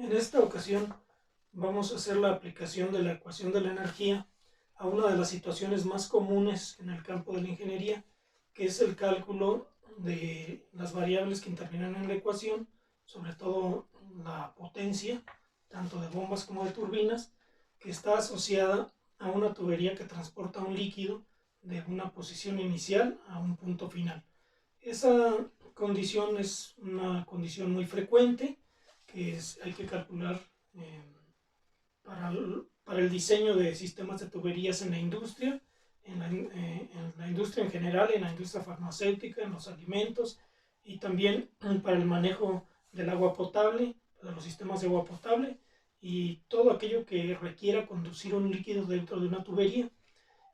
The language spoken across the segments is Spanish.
En esta ocasión vamos a hacer la aplicación de la ecuación de la energía a una de las situaciones más comunes en el campo de la ingeniería, que es el cálculo de las variables que intervienen en la ecuación, sobre todo la potencia, tanto de bombas como de turbinas, que está asociada a una tubería que transporta un líquido de una posición inicial a un punto final. Esa condición es una condición muy frecuente que hay que calcular eh, para el diseño de sistemas de tuberías en la industria, en la industria en general, en la industria farmacéutica, en los alimentos y también para el manejo del agua potable, de los sistemas de agua potable y todo aquello que requiera conducir un líquido dentro de una tubería.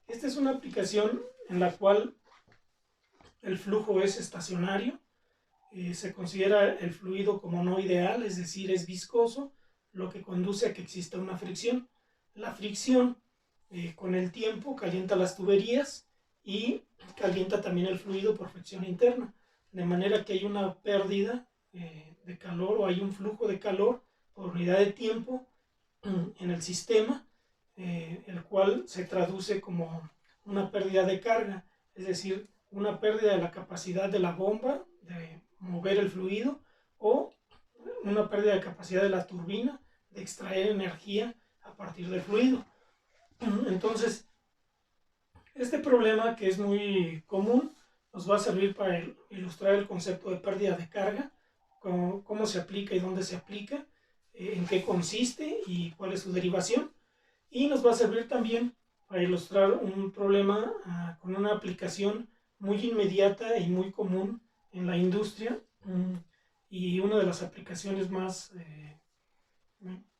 Esta es una aplicación en la cual el flujo es estacionario. Se considera el fluido como no ideal, es decir, es viscoso, lo que conduce a que exista una fricción. La fricción con el tiempo calienta las tuberías y calienta también el fluido por fricción interna, de manera que hay una pérdida de calor o hay un flujo de calor por unidad de tiempo en el sistema, el cual se traduce como una pérdida de carga, es decir, una pérdida de la capacidad de la bomba de mover el fluido o una pérdida de capacidad de la turbina de extraer energía a partir del fluido. Entonces, este problema, que es muy común, nos va a servir para ilustrar el concepto de pérdida de carga, cómo se aplica y dónde se aplica, en qué consiste y cuál es su derivación. Y nos va a servir también para ilustrar un problema con una aplicación muy inmediata y muy común en la industria, y una de las aplicaciones más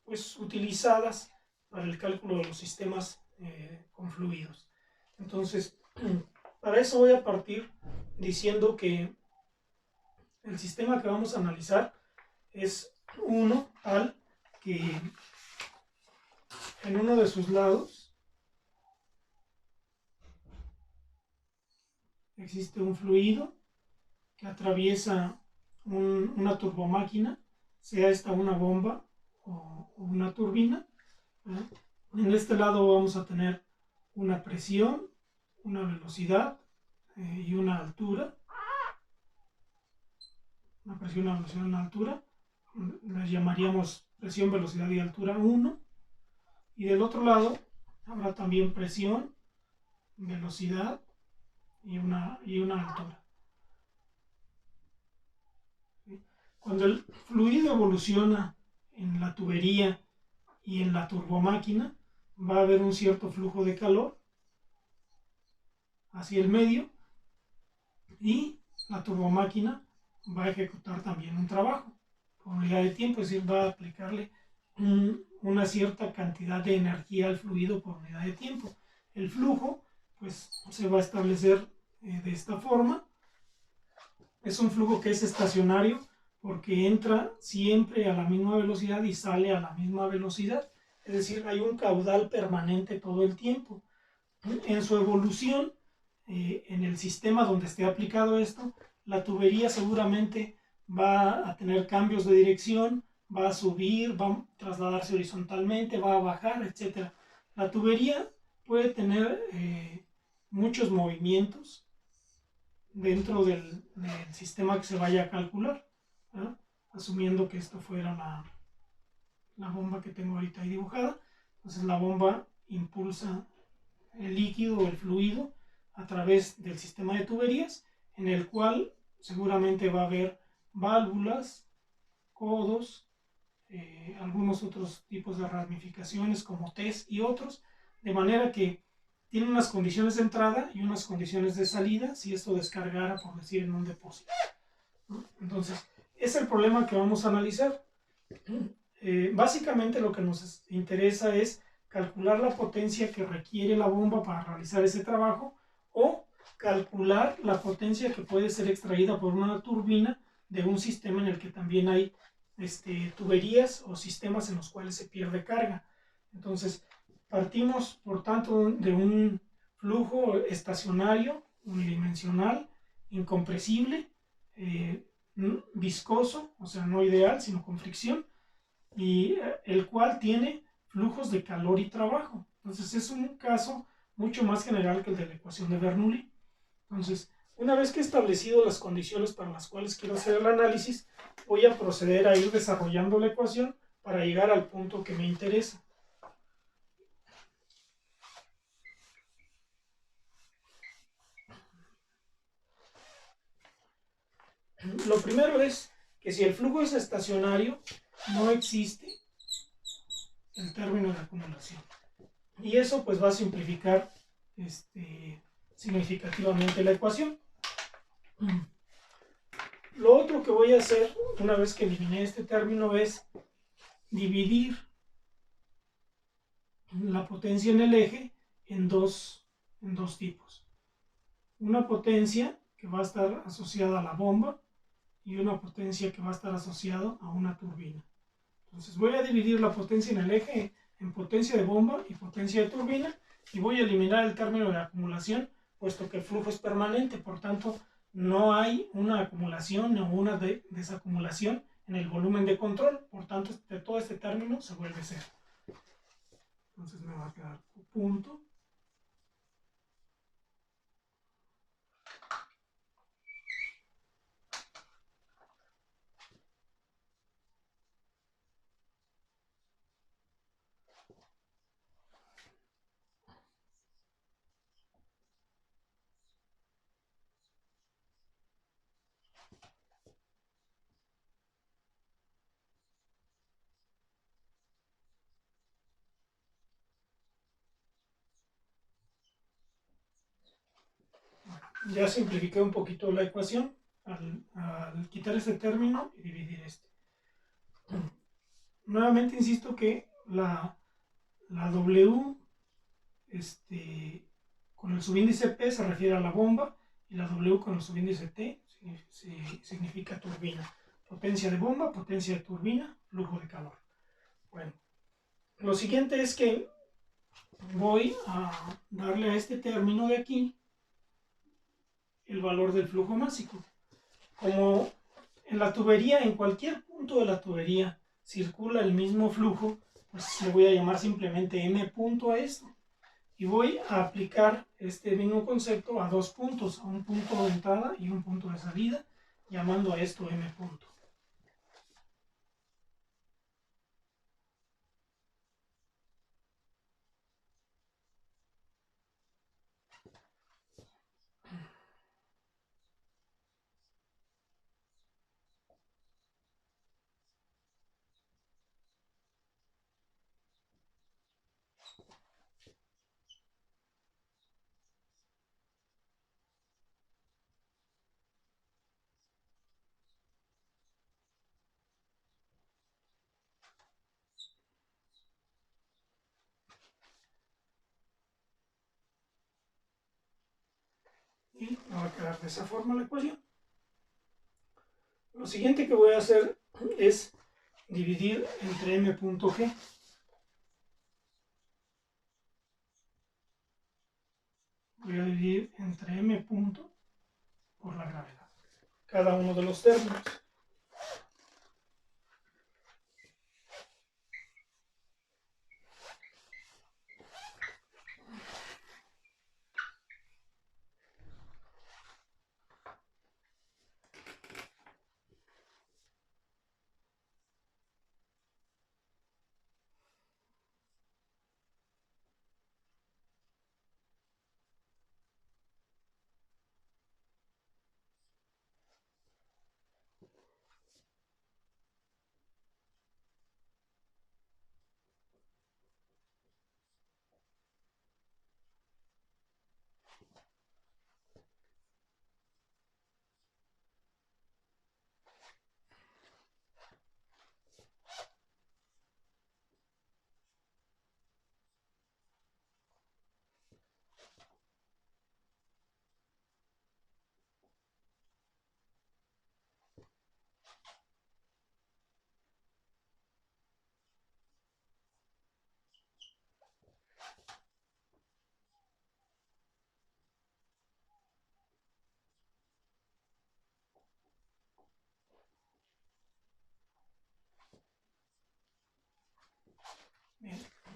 pues, utilizadas para el cálculo de los sistemas con fluidos. Entonces, para eso voy a partir diciendo que el sistema que vamos a analizar es uno tal que en uno de sus lados existe un fluido que atraviesa una turbomáquina, sea esta una bomba o una turbina. En este lado vamos a tener una presión, una velocidad y una altura. Una presión, una velocidad y una altura. Les llamaríamos presión, velocidad y altura 1. Y del otro lado habrá también presión, velocidad y una altura. Cuando el fluido evoluciona en la tubería y en la turbomáquina, va a haber un cierto flujo de calor hacia el medio y la turbomáquina va a ejecutar también un trabajo por unidad de tiempo, es decir, va a aplicarle una cierta cantidad de energía al fluido por unidad de tiempo. El flujo pues se va a establecer de esta forma. Es un flujo que es estacionario porque entra siempre a la misma velocidad y sale a la misma velocidad, es decir, hay un caudal permanente todo el tiempo. En su evolución, en el sistema donde esté aplicado esto, la tubería seguramente va a tener cambios de dirección, va a subir, va a trasladarse horizontalmente, va a bajar, etc. La tubería puede tener muchos movimientos dentro del sistema que se vaya a calcular, ¿verdad? Asumiendo que esto fuera la bomba que tengo ahorita ahí dibujada. Entonces la bomba impulsa el líquido o el fluido a través del sistema de tuberías, en el cual seguramente va a haber válvulas, codos, algunos otros tipos de ramificaciones como T's y otros, de manera que tiene unas condiciones de entrada y unas condiciones de salida si esto descargara, por decir, en un depósito. Entonces, es el problema que vamos a analizar. Básicamente lo que nos interesa es calcular la potencia que requiere la bomba para realizar ese trabajo o calcular la potencia que puede ser extraída por una turbina de un sistema en el que también hay tuberías o sistemas en los cuales se pierde carga. Entonces, partimos, por tanto, de un flujo estacionario, unidimensional, incompresible, viscoso, o sea, no ideal, sino con fricción, y el cual tiene flujos de calor y trabajo. Entonces es un caso mucho más general que el de la ecuación de Bernoulli. Entonces, una vez que he establecido las condiciones para las cuales quiero hacer el análisis, voy a proceder a ir desarrollando la ecuación para llegar al punto que me interesa. Lo primero es que si el flujo es estacionario, no existe el término de acumulación. Y eso pues va a simplificar significativamente la ecuación. Lo otro que voy a hacer una vez que eliminé este término es dividir la potencia en el eje en dos tipos. Una potencia que va a estar asociada a la bomba y una potencia que va a estar asociada a una turbina. Entonces voy a dividir la potencia en el eje en potencia de bomba y potencia de turbina y voy a eliminar el término de acumulación puesto que el flujo es permanente, por tanto no hay una acumulación o una desacumulación en el volumen de control, por tanto todo este término se vuelve cero. Entonces me va a quedar punto. Ya simplifiqué un poquito la ecuación al quitar este término y dividir este. Nuevamente insisto que la W con el subíndice P se refiere a la bomba y la W con el subíndice T significa turbina. Potencia de bomba, potencia de turbina, flujo de calor. Bueno, lo siguiente es que voy a darle a este término de aquí el valor del flujo másico. Como en la tubería, en cualquier punto de la tubería circula el mismo flujo, pues le voy a llamar simplemente M punto a esto. Y voy a aplicar este mismo concepto a dos puntos, a un punto de entrada y un punto de salida, llamando a esto M punto. Y me va a quedar de esa forma la ecuación. Lo siguiente que voy a hacer es dividir entre M punto G. Voy a dividir entre M punto por la gravedad. Cada uno de los términos.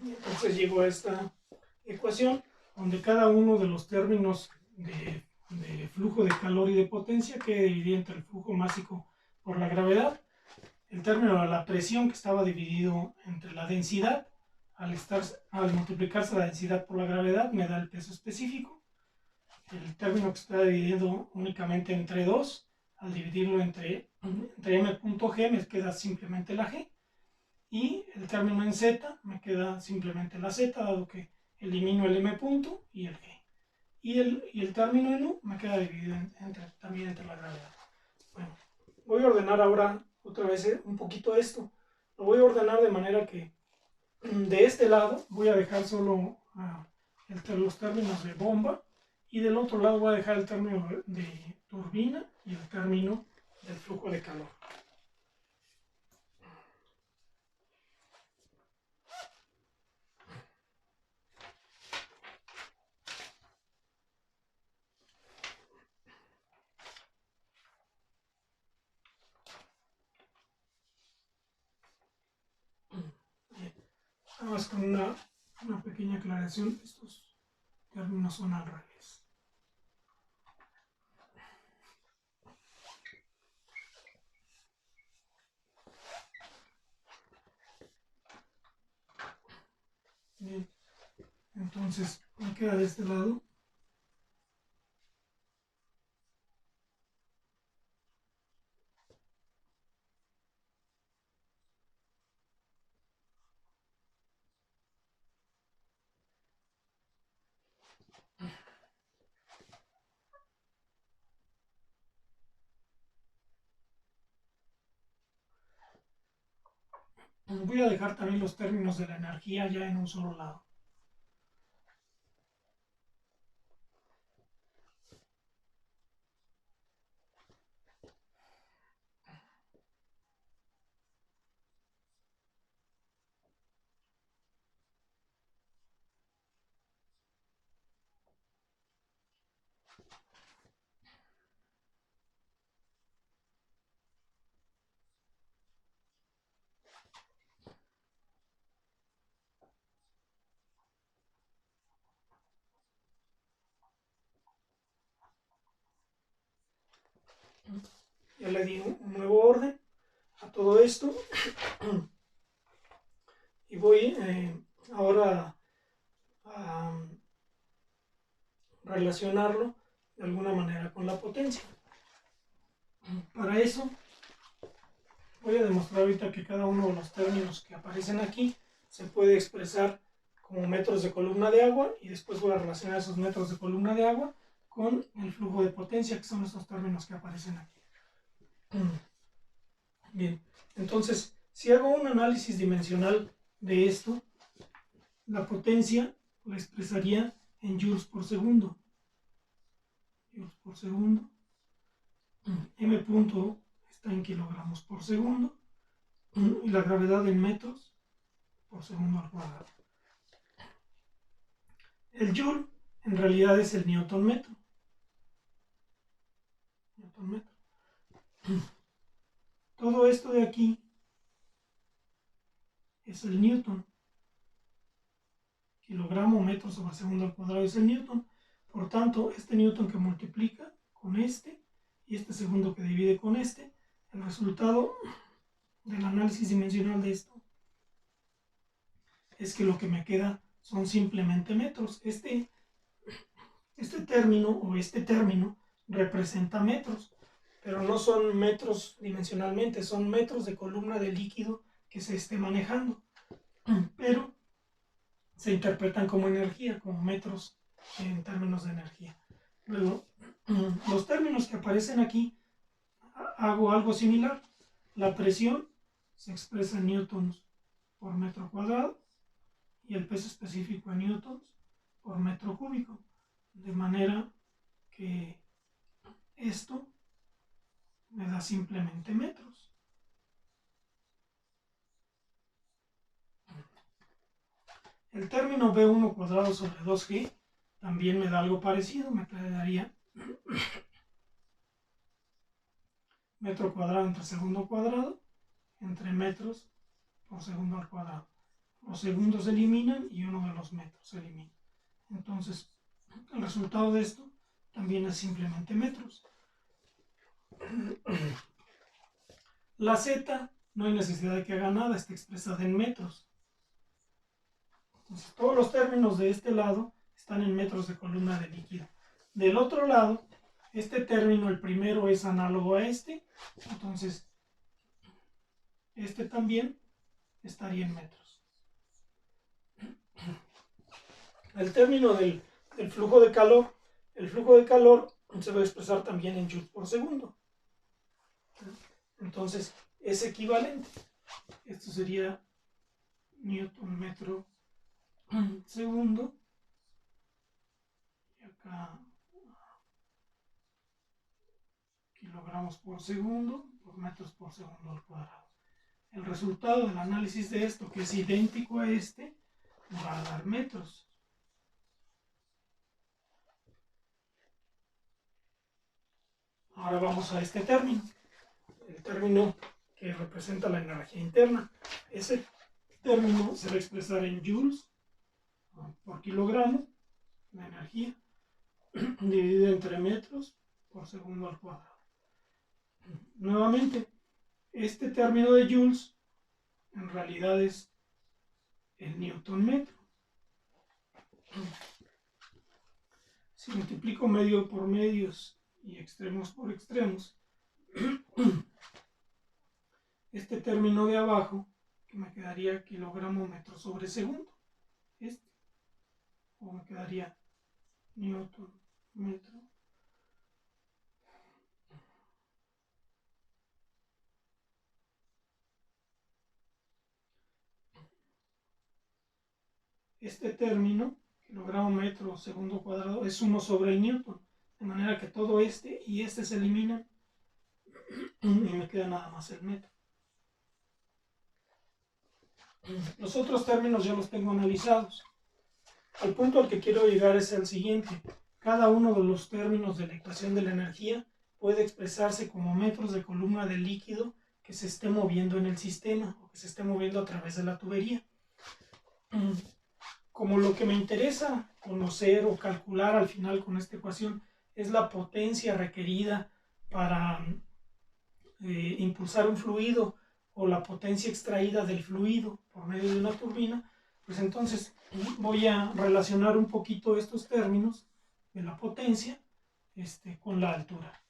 Entonces llego a esta ecuación donde cada uno de los términos de flujo de calor y de potencia queda dividido entre el flujo másico por la gravedad, el término de la presión que estaba dividido entre la densidad, al multiplicarse la densidad por la gravedad me da el peso específico, el término que está dividido únicamente entre 2, al dividirlo entre m.g me queda simplemente la g, y el término en z me queda simplemente la z, dado que elimino el m punto y el g. Y el término en u me queda dividido también entre la gravedad. Bueno, voy a ordenar ahora otra vez un poquito esto. Lo voy a ordenar de manera que de este lado voy a dejar solo los términos de bomba, y del otro lado voy a dejar el término de turbina y el término del flujo de calor. Nada más con una pequeña aclaración, estos términos son al revés. Bien, entonces me queda de este lado voy a dejar también los términos de la energía ya en un solo lado. Ya le di un nuevo orden a todo esto y voy ahora a relacionarlo de alguna manera con la potencia. Para eso voy a demostrar ahorita que cada uno de los términos que aparecen aquí se puede expresar como metros de columna de agua, y después voy a relacionar esos metros de columna de agua con el flujo de potencia, que son estos términos que aparecen aquí. Bien, entonces, si hago un análisis dimensional de esto, la potencia la expresaría en joules por segundo. Joules por segundo. M punto está en kilogramos por segundo, y la gravedad en metros por segundo al cuadrado. El joule en realidad es el newton metro. Todo esto de aquí es el newton. Kilogramo metro sobre segundo al cuadrado es el newton. Por tanto, este newton que multiplica con este y este segundo que divide con este, el resultado del análisis dimensional de esto es que lo que me queda son simplemente metros. Este término o este término representa metros, pero no son metros dimensionalmente, son metros de columna de líquido que se esté manejando, pero se interpretan como energía, como metros en términos de energía. Luego, los términos que aparecen aquí, hago algo similar. La presión se expresa en newtons por metro cuadrado y el peso específico en newtons por metro cúbico, de manera que esto me da simplemente metros. El término B1 cuadrado sobre 2G también me da algo parecido, me daría metro cuadrado entre segundo cuadrado entre metros por segundo al cuadrado. los segundos se eliminan y uno de los metros se elimina. Entonces, el resultado de esto también es simplemente metros. La Z no hay necesidad de que haga nada, está expresada en metros. Entonces, todos los términos de este lado están en metros de columna de líquido. Del otro lado, este término, el primero, es análogo a este, entonces este también estaría en metros. El término del flujo de calor, el flujo de calor se va a expresar también en joules por segundo. Entonces es equivalente. Esto sería newton metro segundo. Y acá kilogramos por segundo por metros por segundo al cuadrado. El resultado del análisis de esto, que es idéntico a este, va a dar metros. Ahora vamos a este término, el término que representa la energía interna. Ese término se va a expresar en joules por kilogramo, la energía, dividido entre metros por segundo al cuadrado. Nuevamente, este término de joules en realidad es el newton metro. Si multiplico medio por medios y extremos por extremos, este término de abajo, que me quedaría kilogramo metro sobre segundo, o me quedaría newton metro este término, kilogramo metro segundo cuadrado, es 1 sobre el newton, de manera que todo este y este se eliminan y me queda nada más el metro. Los otros términos ya los tengo analizados. El punto al que quiero llegar es el siguiente. Cada uno de los términos de la ecuación de la energía puede expresarse como metros de columna de líquido que se esté moviendo en el sistema o que se esté moviendo a través de la tubería. Como lo que me interesa conocer o calcular al final con esta ecuación es la potencia requerida para impulsar un fluido o la potencia extraída del fluido por medio de una turbina, pues entonces voy a relacionar un poquito estos términos de la potencia con la altura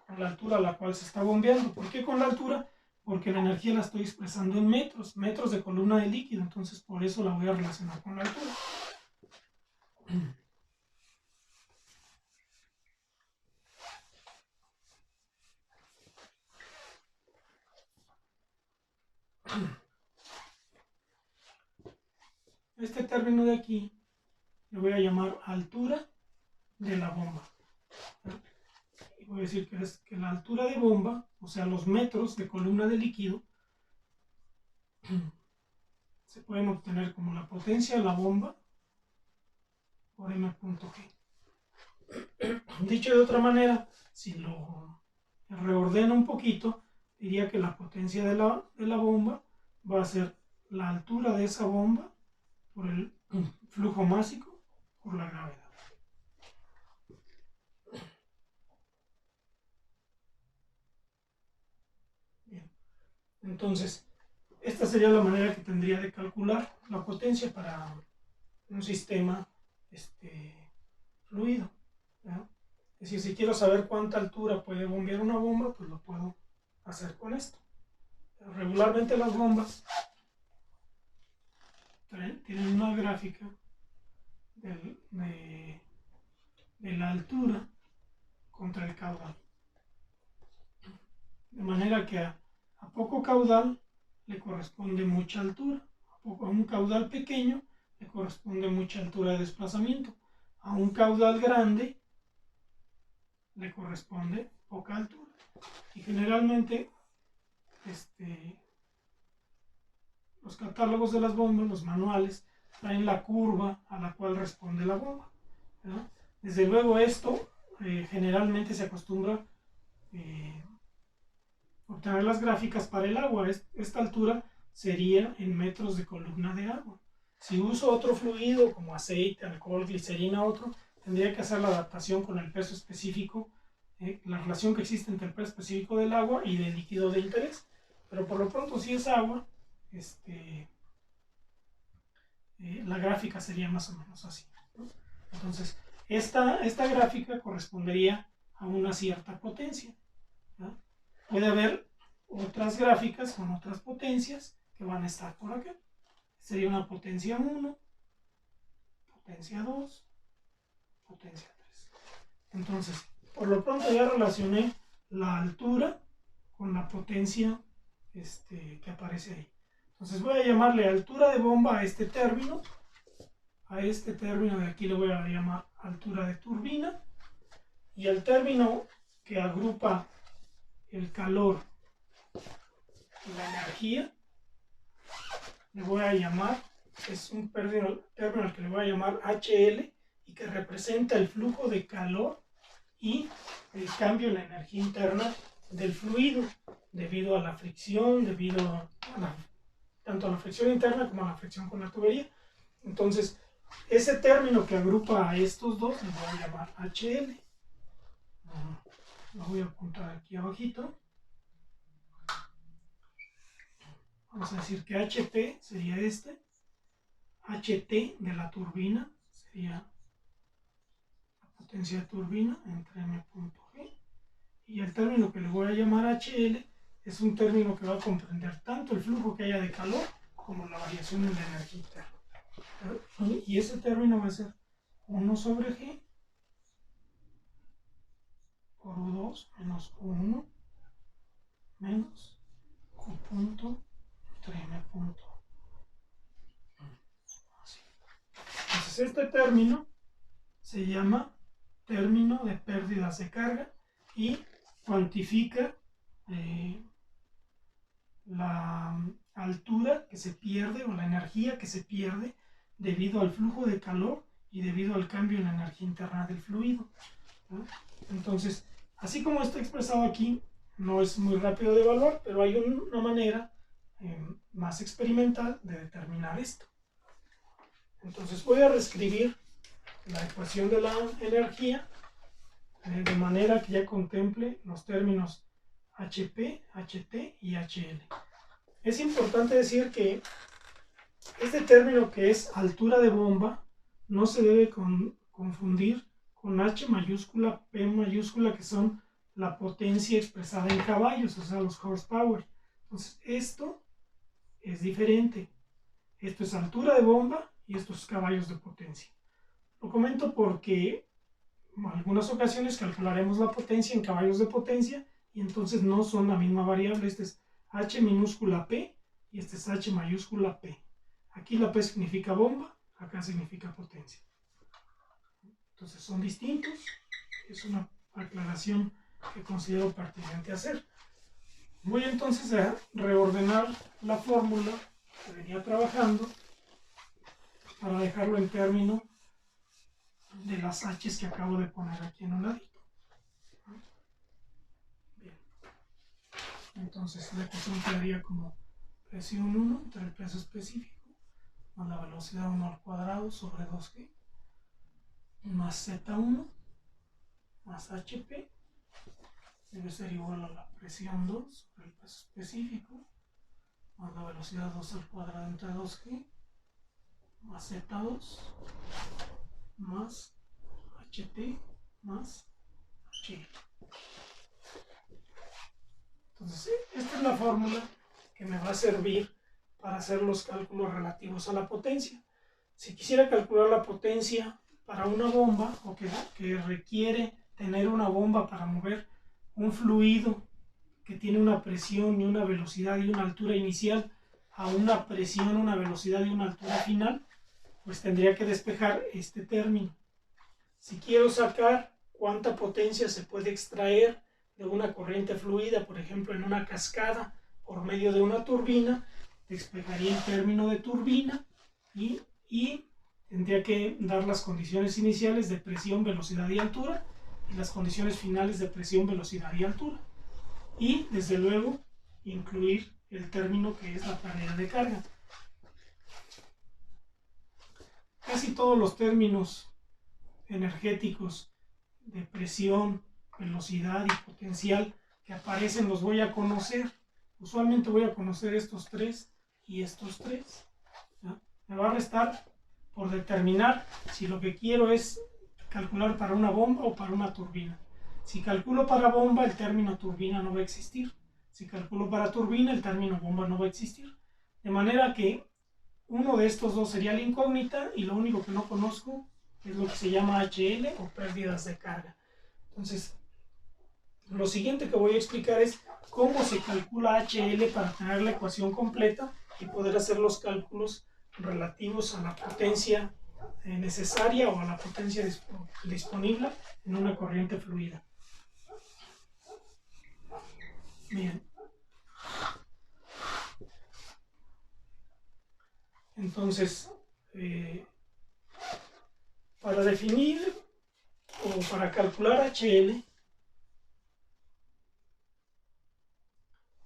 a la cual se está bombeando. ¿Por qué con la altura? Porque la energía la estoy expresando en metros de columna de líquido, entonces por eso la voy a relacionar con la altura. Este término de aquí le voy a llamar altura de la bomba. Y voy a decir que la altura de bomba, o sea, los metros de columna de líquido, se pueden obtener como la potencia de la bomba por m.g. Dicho de otra manera, si lo reordeno un poquito, diría que la potencia de la bomba va a ser la altura de esa bomba por el flujo másico por la gravedad. Bien. Entonces, esta sería la manera que tendría de calcular la potencia para un sistema fluido, ¿no? Es decir, si quiero saber cuánta altura puede bombear una bomba, pues lo puedo hacer con esto. Pero regularmente las bombas tienen una gráfica de la altura contra el caudal. De manera que a poco caudal le corresponde mucha altura, a un caudal pequeño le corresponde mucha altura de desplazamiento, a un caudal grande le corresponde poca altura. Y generalmente los catálogos de las bombas, los manuales, traen la curva a la cual responde la bomba, ¿no? Desde luego esto generalmente se acostumbra obtener las gráficas para el agua. Esta altura sería en metros de columna de agua. Si uso otro fluido como aceite, alcohol, glicerina, otro, tendría que hacer la adaptación con el peso específico, la relación que existe entre el peso específico del agua y del líquido de interés. Pero por lo pronto, si es agua, la gráfica sería más o menos así, ¿no? Entonces, esta gráfica correspondería a una cierta potencia, ¿no? Puede haber otras gráficas con otras potencias que van a estar por acá. Sería una potencia 1, potencia 2, potencia 3. Entonces, por lo pronto ya relacioné la altura con la potencia que aparece ahí. Entonces voy a llamarle altura de bomba a este término. A este término de aquí le voy a llamar altura de turbina. Y al término que agrupa el calor y la energía, le voy a llamar, es un término al que le voy a llamar HL, y que representa el flujo de calor y el cambio en la energía interna del fluido, debido a la fricción, tanto a la fricción interna como a la fricción con la tubería. Entonces, ese término que agrupa a estos dos le voy a llamar HL. Lo voy a apuntar aquí abajito. Vamos a decir que HP sería HT de la turbina sería la potencia de turbina entre M.G. Y el término que le voy a llamar HL es un término que va a comprender tanto el flujo que haya de calor como la variación en la energía interna. Y ese término va a ser 1 sobre G por U2 menos U1 menos Q punto entre M punto. Así. Entonces este término se llama término de pérdidas de carga y cuantifica la altura que se pierde o la energía que se pierde debido al flujo de calor y debido al cambio en la energía interna del fluido, ¿no? Entonces, así como está expresado aquí, no es muy rápido de evaluar, pero hay una manera más experimental de determinar esto. Entonces voy a reescribir la ecuación de la energía de manera que ya contemple los términos HP, HT y HL. Es importante decir que este término que es altura de bomba no se debe confundir con H mayúscula, P mayúscula, que son la potencia expresada en caballos, o sea, los horsepower. Entonces, esto es diferente. Esto es altura de bomba y esto es caballos de potencia. Lo comento porque en algunas ocasiones calcularemos la potencia en caballos de potencia y entonces no son la misma variable. Este es H minúscula P y este es H mayúscula P. Aquí la P significa bomba, acá significa potencia. Entonces son distintos. Es una aclaración que considero pertinente hacer. Voy entonces a reordenar la fórmula que venía trabajando para dejarlo en términos de las H's que acabo de poner aquí en un ladito. Bien. Entonces la ecuación quedaría como presión 1 entre el peso específico más la velocidad 1 al cuadrado sobre 2G más Z1 más HP debe ser igual a la presión 2 sobre el peso específico más la velocidad 2 al cuadrado entre 2G más Z2 más HT más H. Entonces, esta es la fórmula que me va a servir para hacer los cálculos relativos a la potencia. Si quisiera calcular la potencia para una bomba, o que requiere tener una bomba para mover un fluido que tiene una presión y una velocidad y una altura inicial a una presión, una velocidad y una altura final, pues tendría que despejar este término. Si quiero sacar cuánta potencia se puede extraer de una corriente fluida, por ejemplo en una cascada por medio de una turbina, despejaría el término de turbina y tendría que dar las condiciones iniciales de presión, velocidad y altura y las condiciones finales de presión, velocidad y altura. Y desde luego incluir el término que es la pérdida de carga. Casi todos los términos energéticos de presión, velocidad y potencial que aparecen los voy a conocer. Usualmente voy a conocer estos tres y estos tres. ¿Ya? Me va a restar por determinar si lo que quiero es calcular para una bomba o para una turbina. Si calculo para bomba, el término turbina no va a existir. Si calculo para turbina, el término bomba no va a existir. De manera que uno de estos dos sería la incógnita y lo único que no conozco es lo que se llama HL o pérdidas de carga. Entonces, lo siguiente que voy a explicar es cómo se calcula HL para tener la ecuación completa y poder hacer los cálculos relativos a la potencia necesaria o a la potencia disponible en una corriente fluida. Bien. Entonces, para definir o para calcular HL,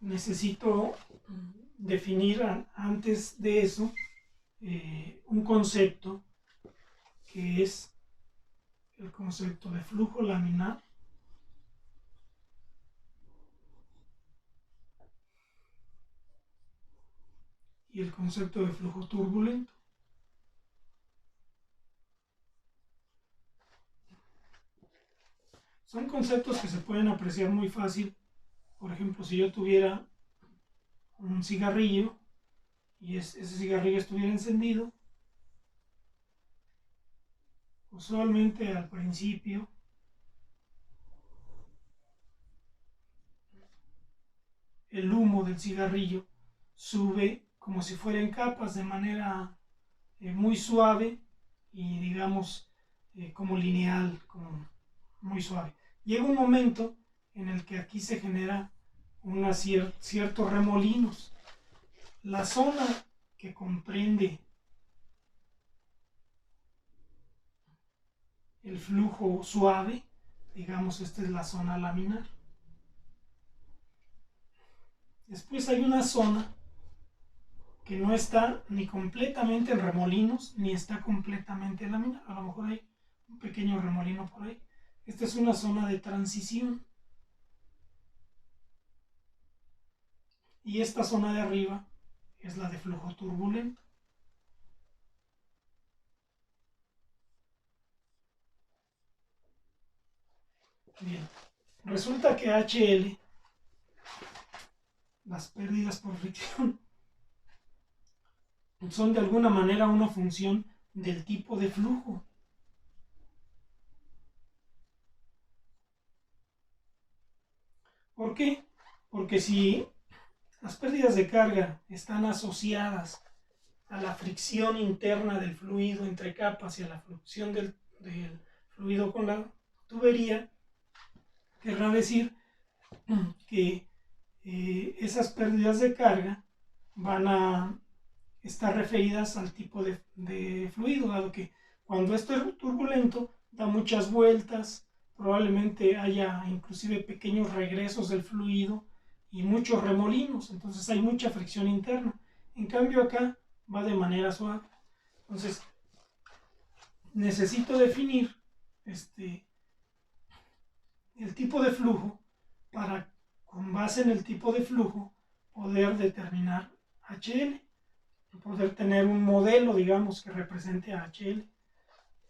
necesito definir antes de eso un concepto que es el concepto de flujo laminar y el concepto de flujo turbulento. Son conceptos que se pueden apreciar muy fácil. Por ejemplo, si yo tuviera un cigarrillo y ese cigarrillo estuviera encendido, usualmente al principio el humo del cigarrillo sube como si fuera en capas de manera muy suave y digamos como lineal, como muy suave. Llega un momento en el que aquí se genera ciertos remolinos. La zona que comprende el flujo suave, digamos, esta es la zona laminar. Después hay una zona que no está ni completamente en remolinos, ni está completamente laminar. A lo mejor hay un pequeño remolino por ahí. Esta es una zona de transición. Y esta zona de arriba es la de flujo turbulento. Bien, resulta que HL, las pérdidas por fricción, son de alguna manera una función del tipo de flujo. ¿Por qué? Porque si las pérdidas de carga están asociadas a la fricción interna del fluido entre capas y a la fricción del fluido con la tubería, querrá decir que esas pérdidas de carga van a estar referidas al tipo de fluido, dado que cuando esto es turbulento da muchas vueltas, probablemente haya inclusive pequeños regresos del fluido y muchos remolinos, entonces hay mucha fricción interna. En cambio acá va de manera suave. Entonces necesito definir el tipo de flujo para, con base en el tipo de flujo, poder determinar HL, poder tener un modelo, digamos, que represente a HL.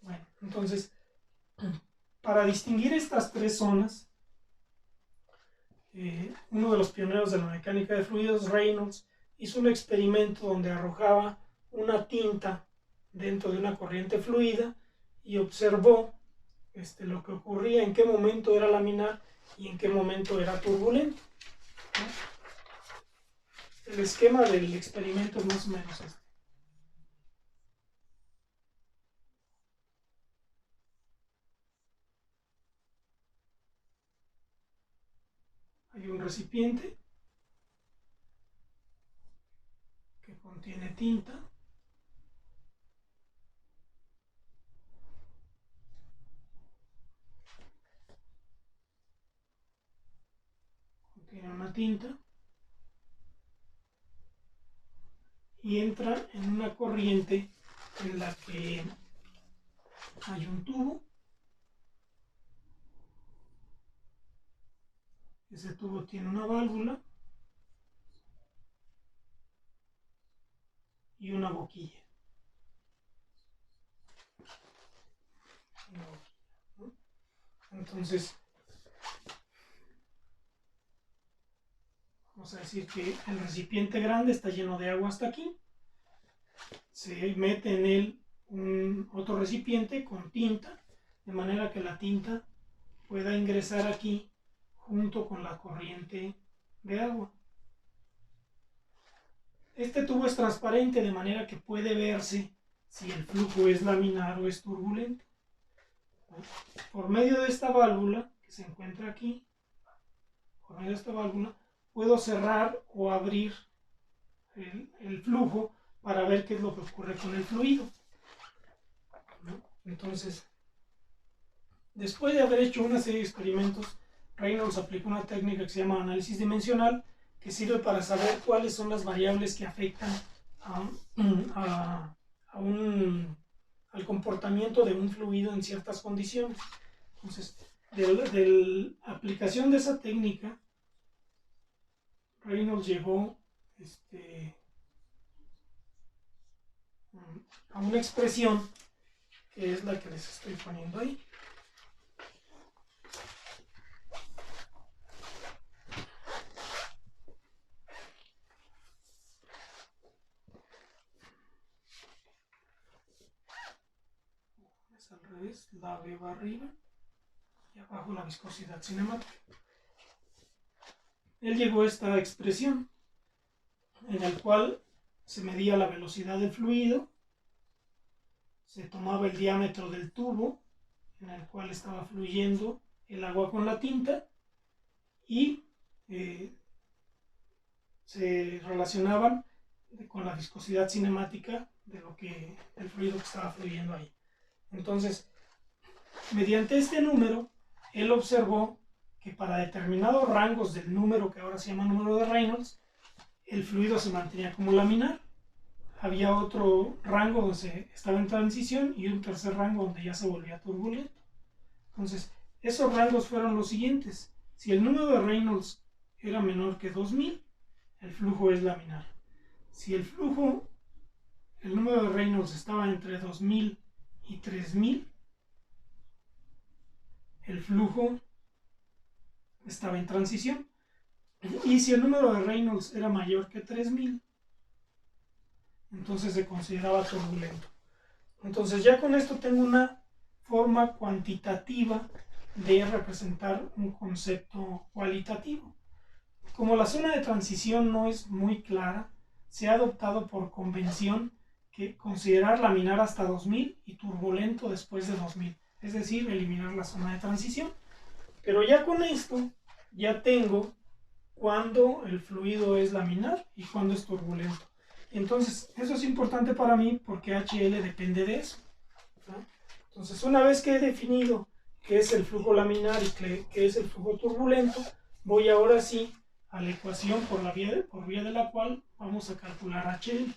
Bueno, entonces, para distinguir estas tres zonas, uno de los pioneros de la mecánica de fluidos, Reynolds, hizo un experimento donde arrojaba una tinta dentro de una corriente fluida y observó lo que ocurría, en qué momento era laminar y en qué momento era turbulento. El esquema del experimento es más o menos este. Hay un recipiente que contiene tinta. Contiene una tinta. y entra en una corriente en la que hay un tubo. Ese tubo tiene una válvula y una boquilla. ¿No? Entonces, vamos a decir que el recipiente grande está lleno de agua hasta aquí. Se mete en él otro recipiente con tinta, de manera que la tinta pueda ingresar aquí junto con la corriente de agua. Este tubo es transparente, de manera que puede verse si el flujo es laminar o es turbulento. Por medio de esta válvula que se encuentra aquí, por medio de esta válvula, puedo cerrar o abrir el flujo para ver qué es lo que ocurre con el fluido. Entonces, después de haber hecho una serie de experimentos, Reynolds aplicó una técnica que se llama análisis dimensional, que sirve para saber cuáles son las variables que afectan al comportamiento de un fluido en ciertas condiciones. Entonces, de la aplicación de esa técnica, Reynolds llegó a una expresión que es la que les estoy poniendo ahí. Es al revés, la B va arriba y abajo la viscosidad cinemática. Él llegó a esta expresión en la cual se medía la velocidad del fluido, se tomaba el diámetro del tubo en el cual estaba fluyendo el agua con la tinta y se relacionaban con la viscosidad cinemática del fluido que estaba fluyendo ahí. Entonces, mediante este número, él observó que para determinados rangos del número que ahora se llama número de Reynolds, el fluido se mantenía como laminar. Había otro rango donde estaba en transición y un tercer rango donde ya se volvía turbulento. Entonces, esos rangos fueron los siguientes. Si el número de Reynolds era menor que 2000, el flujo es laminar. Si el número de Reynolds estaba entre 2000 y 3000, el flujo estaba en transición. Y si el número de Reynolds era mayor que 3000, entonces se consideraba turbulento. Entonces ya con esto tengo una forma cuantitativa de representar un concepto cualitativo. Como la zona de transición no es muy clara, se ha adoptado por convención que considerar laminar hasta 2000 y turbulento después de 2000, es decir, eliminar la zona de transición. Pero ya con esto ya tengo cuándo el fluido es laminar y cuándo es turbulento. Entonces, eso es importante para mí porque HL depende de eso, ¿no? Entonces, una vez que he definido qué es el flujo laminar y qué es el flujo turbulento, voy ahora sí a la ecuación por vía de la cual vamos a calcular HL.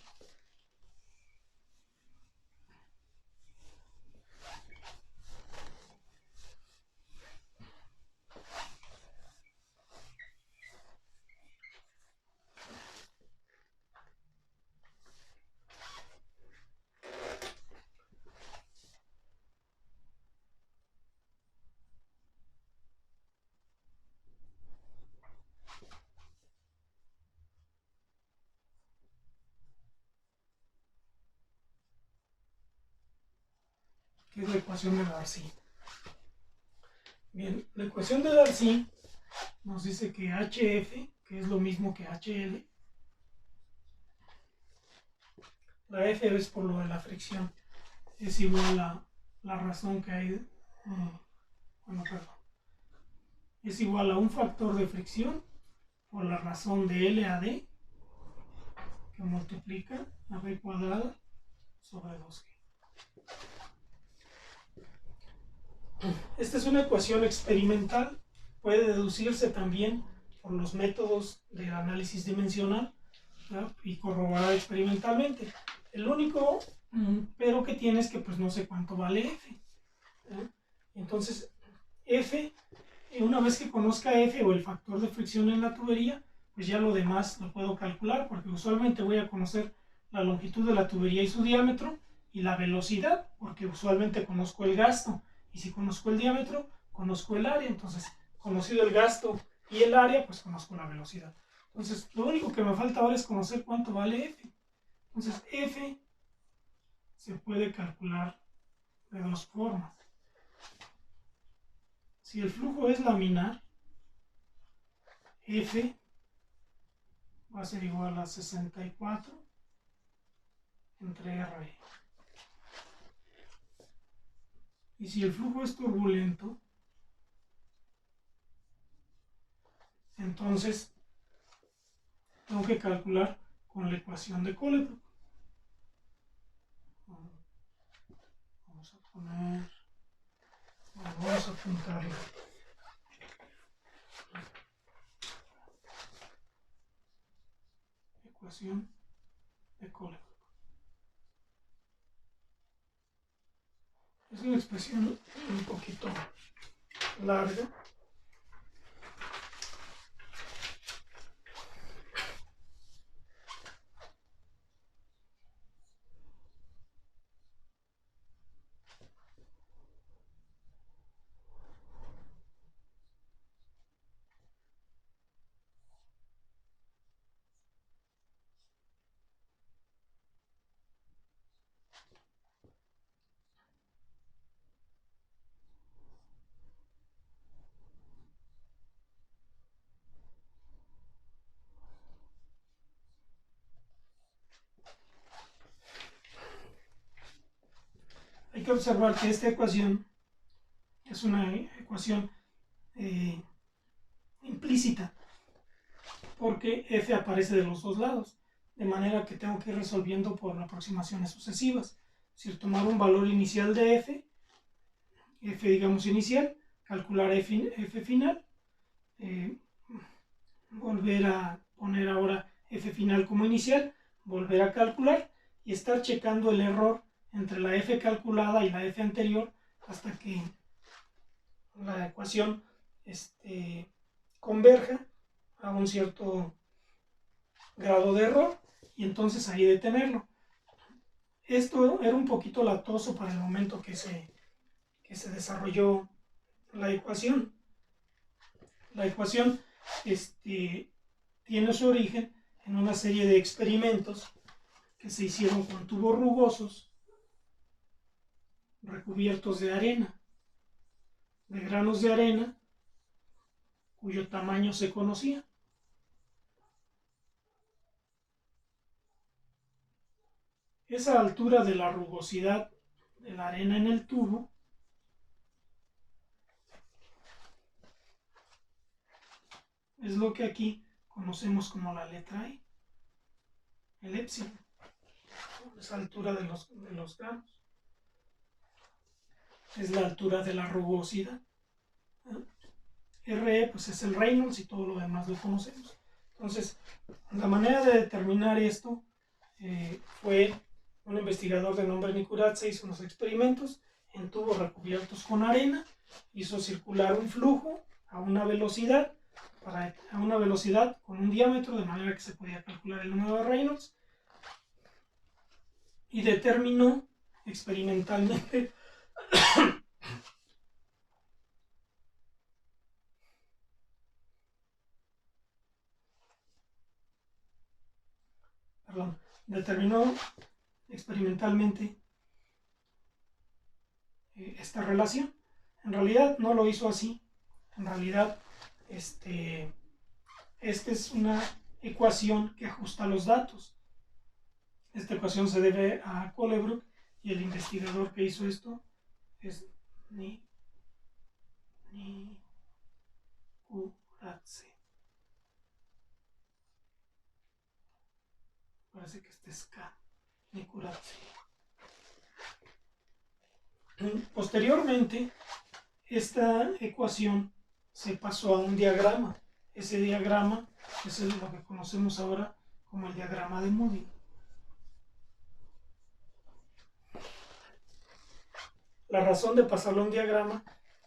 Que es la ecuación de Darcy. Bien, la ecuación de Darcy nos dice que HF, que es lo mismo que HL, la F es por lo de la fricción, es igual a la razón que hay, es igual a un factor de fricción por la razón de L a D, que multiplica a B cuadrada sobre 2G. Esta es una ecuación experimental, puede deducirse también por los métodos del análisis dimensional, ¿verdad? Y corroborar experimentalmente. El único pero que tiene es que pues no sé cuánto vale F. ¿verdad? Entonces, F, una vez que conozca F o el factor de fricción en la tubería, pues ya lo demás lo puedo calcular, porque usualmente voy a conocer la longitud de la tubería y su diámetro, y la velocidad, porque usualmente conozco el gasto, y si conozco el diámetro, conozco el área. Entonces, conocido el gasto y el área, pues conozco la velocidad. Entonces, lo único que me falta ahora es conocer cuánto vale F. Entonces, F se puede calcular de dos formas. Si el flujo es laminar, F va a ser igual a 64 entre R. Y si el flujo es turbulento, entonces tengo que calcular con la ecuación de Colebrook. Vamos a apuntarlo. Ecuación de Colebrook. Es una expresión un poquito larga. Hay que observar que esta ecuación es una ecuación implícita, porque F aparece de los dos lados, de manera que tengo que ir resolviendo por aproximaciones sucesivas. Es decir, tomar un valor inicial de F digamos inicial, calcular F final, volver a poner ahora F final como inicial, volver a calcular y estar checando el error entre la F calculada y la F anterior hasta que la ecuación converja a un cierto grado de error y entonces ahí detenerlo. Esto era un poquito latoso para el momento que se desarrolló la ecuación. La ecuación tiene su origen en una serie de experimentos que se hicieron con tubos rugosos recubiertos de arena, de granos de arena cuyo tamaño se conocía. Esa altura de la rugosidad de la arena en el tubo es lo que aquí conocemos como la letra E, el épsilon, esa altura de los granos. Es la altura de la rugosidad. RE pues es el Reynolds y todo lo demás lo conocemos. Entonces, la manera de determinar esto fue un investigador de nombre Nikuradse hizo unos experimentos en tubos recubiertos con arena, hizo circular un flujo a una velocidad con un diámetro, de manera que se podía calcular el número de Reynolds, y determinó experimentalmente determinó experimentalmente esta relación. En realidad no lo hizo así. En realidad, esta es una ecuación que ajusta los datos. Esta ecuación se debe a Colebrook y el investigador que hizo esto es Nikuradse. Parece que este es K. Nikuradse. Posteriormente, esta ecuación se pasó a un diagrama. Ese diagrama es lo que conocemos ahora como el diagrama de Moody. La razón de pasarlo a un diagrama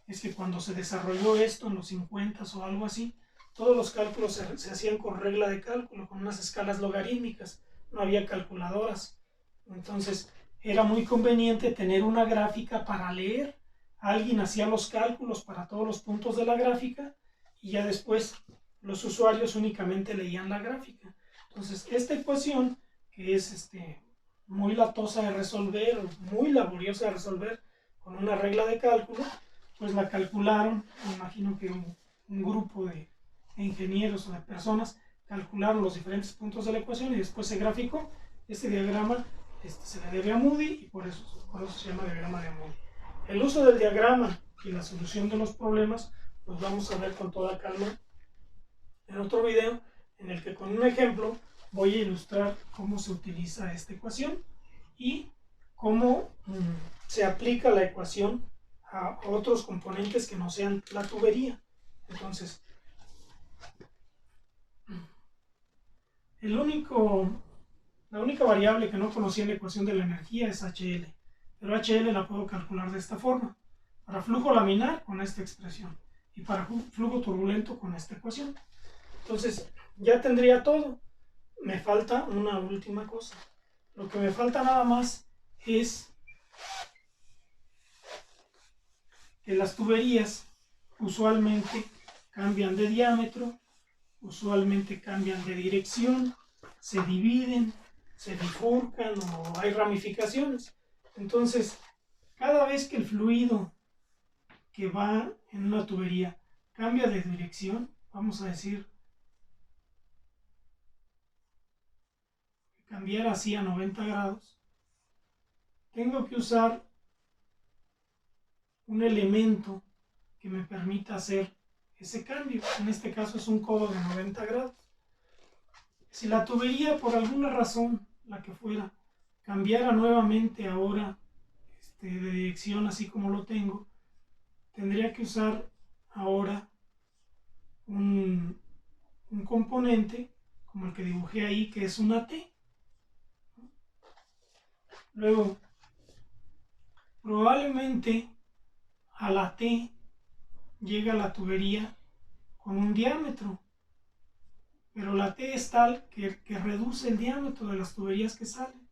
es que cuando se desarrolló esto en los 50 o algo así, todos los cálculos se hacían con regla de cálculo, con unas escalas logarítmicas, no había calculadoras. Entonces era muy conveniente tener una gráfica para leer. Alguien hacía los cálculos para todos los puntos de la gráfica y ya después los usuarios únicamente leían la gráfica. Entonces esta ecuación, que es muy latosa de resolver, muy laboriosa de resolver con una regla de cálculo, pues la calcularon. Me imagino que un grupo de ingenieros o de personas calcularon los diferentes puntos de la ecuación y después se graficó. Este diagrama se le debe a Moody y por eso se llama diagrama de Moody. El uso del diagrama y la solución de los problemas los vamos a ver con toda calma en otro video, en el que con un ejemplo voy a ilustrar cómo se utiliza esta ecuación y cómo se aplica la ecuación a otros componentes que no sean la tubería. Entonces, la única variable que no conocía en la ecuación de la energía es HL, pero HL la puedo calcular de esta forma. Para flujo laminar, con esta expresión, y para flujo turbulento, con esta ecuación. Entonces, ya tendría todo. Me falta una última cosa. Lo que me falta nada más es que las tuberías usualmente cambian de diámetro, usualmente cambian de dirección, se dividen, se bifurcan o hay ramificaciones. Entonces, cada vez que el fluido que va en una tubería cambia de dirección, vamos a decir, cambiar así a 90 grados, tengo que usar un elemento que me permita hacer ese cambio. En este caso es un codo de 90 grados. Si la tubería, por alguna razón, la que fuera, cambiara nuevamente ahora de dirección así como lo tengo, tendría que usar ahora un componente como el que dibujé ahí, que es una T. Luego, probablemente a la T llega la tubería con un diámetro, pero la T es tal que reduce el diámetro de las tuberías que salen.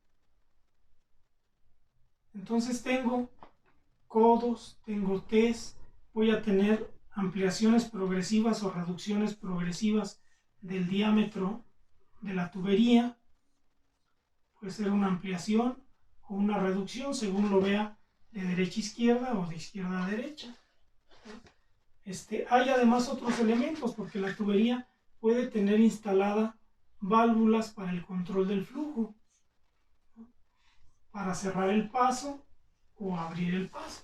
Entonces tengo codos, tengo T's, voy a tener ampliaciones progresivas o reducciones progresivas del diámetro de la tubería. Puede ser una ampliación o una reducción según lo vea de derecha a izquierda o de izquierda a derecha. Hay además otros elementos, porque la tubería puede tener instalada válvulas para el control del flujo, para cerrar el paso o abrir el paso.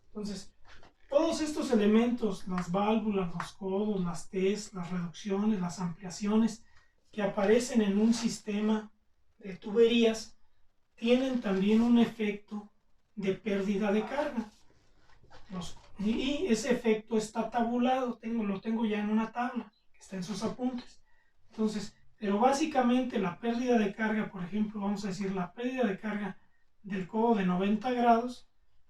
Entonces, todos estos elementos, las válvulas, los codos, las T's, las reducciones, las ampliaciones que aparecen en un sistema de tuberías, tienen también un efecto de pérdida de carga. Y ese efecto está tabulado, lo tengo ya en una tabla que está en sus apuntes. Entonces, pero básicamente la pérdida de carga, por ejemplo, vamos a decir la pérdida de carga del codo de 90 grados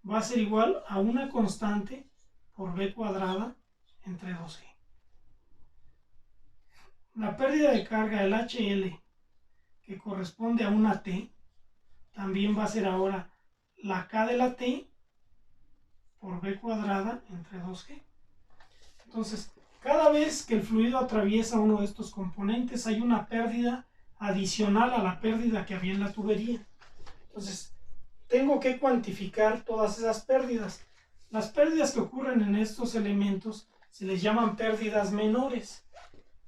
va a ser igual a una constante por B cuadrada entre 2G. La pérdida de carga del HL, que corresponde a una T, también va a ser ahora la K de la T por B cuadrada entre 2G. Entonces, cada vez que el fluido atraviesa uno de estos componentes, hay una pérdida adicional a la pérdida que había en la tubería. Entonces, tengo que cuantificar todas esas pérdidas. Las pérdidas que ocurren en estos elementos se les llaman pérdidas menores.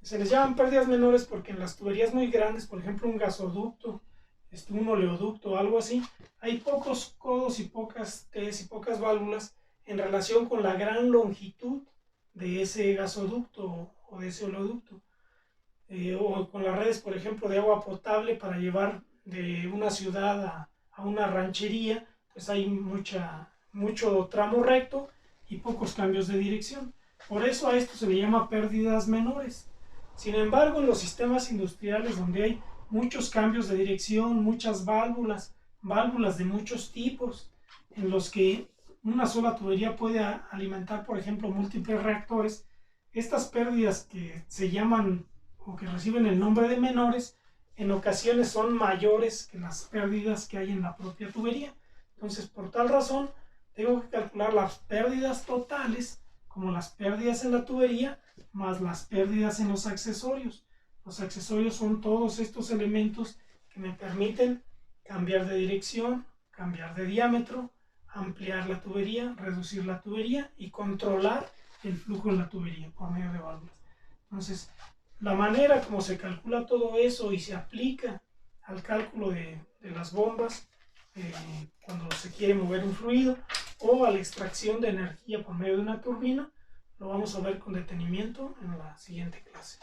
Se les llaman pérdidas menores porque en las tuberías muy grandes, por ejemplo un gasoducto, un oleoducto o algo así, hay pocos codos y pocas T's y pocas válvulas en relación con la gran longitud de ese gasoducto o de ese oleoducto. O con las redes, por ejemplo, de agua potable para llevar de una ciudad a una ranchería, pues hay mucho tramo recto y pocos cambios de dirección. Por eso a esto se le llama pérdidas menores. Sin embargo, en los sistemas industriales donde hay muchos cambios de dirección, muchas válvulas, válvulas de muchos tipos, en los que una sola tubería puede alimentar, por ejemplo, múltiples reactores. Estas pérdidas que se llaman o que reciben el nombre de menores, en ocasiones son mayores que las pérdidas que hay en la propia tubería. Entonces, por tal razón, tengo que calcular las pérdidas totales, como las pérdidas en la tubería, más las pérdidas en los accesorios. Los accesorios son todos estos elementos que me permiten cambiar de dirección, cambiar de diámetro, ampliar la tubería, reducir la tubería y controlar el flujo en la tubería por medio de válvulas. Entonces, la manera como se calcula todo eso y se aplica al cálculo de las bombas cuando se quiere mover un fluido o a la extracción de energía por medio de una turbina, lo vamos a ver con detenimiento en la siguiente clase.